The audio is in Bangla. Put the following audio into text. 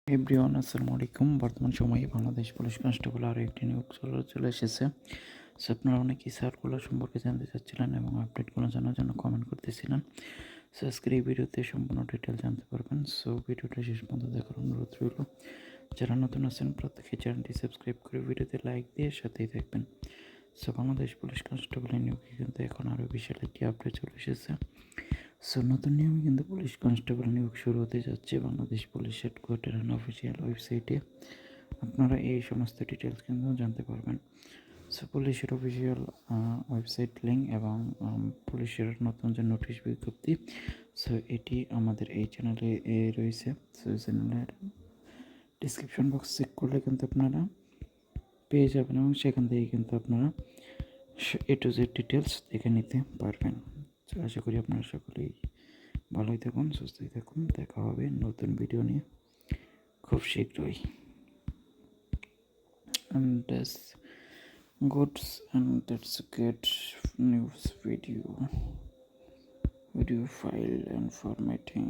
এভরিওয়ান আসসালামু আলাইকুম। বর্তমান সময়ে বাংলাদেশ পুলিশ কনস্টেবল আরও একটি নিয়োগ চলে এসেছে। সো আপনারা অনেকেই সার্কুলার সম্পর্কে জানতে চাচ্ছিলেন এবং আপডেটগুলো জানার জন্য কমেন্ট করতেছিলেন। সো আজকের এই ভিডিওতে সম্পূর্ণ ডিটেল জানতে পারবেন। সো ভিডিওটা শেষ পর্যন্ত দেখার অনুরোধ রইল। যারা নতুন আছেন প্রত্যেকে চ্যানেলটি সাবস্ক্রাইব করে ভিডিওতে লাইক দিয়ে সাথেই থাকবেন। সো বাংলাদেশ পুলিশ কনস্টেবলের নিয়োগে কিন্তু এখন আরও বিশাল একটি আপডেট চলে এসেছে। সো নতুন নিয়মে কিন্তু পুলিশ কনস্টেবল নিয়োগ শুরু হতে যাচ্ছে Bangladesh police headquarter and official ওয়েবসাইটে। আপনারা এই সমস্ত ডিটেলস কিন্তু জানতে পারবেন। সো পুলিশের অফিসিয়াল ওয়েবসাইট লিঙ্ক এবং পুলিশের নতুন যে নোটিশ বিজ্ঞপ্তি, সো এটি আমাদের এই চ্যানেলে রয়েছে। সো চ্যানেলের ডিসক্রিপশন বক্স চেক করলে কিন্তু আপনারা পেয়ে যাবেন এবং সেখান থেকে কিন্তু আপনারা A to Z ডিটেলস দেখে নিতে পারবেন। তো আশা করি আপনারা সকলেই ভালোই থাকুন, সুস্থই থাকুন। দেখা হবে নতুন ভিডিও নিয়ে খুব শীঘ্রই। And that's good, and that's a good news video file and formatting.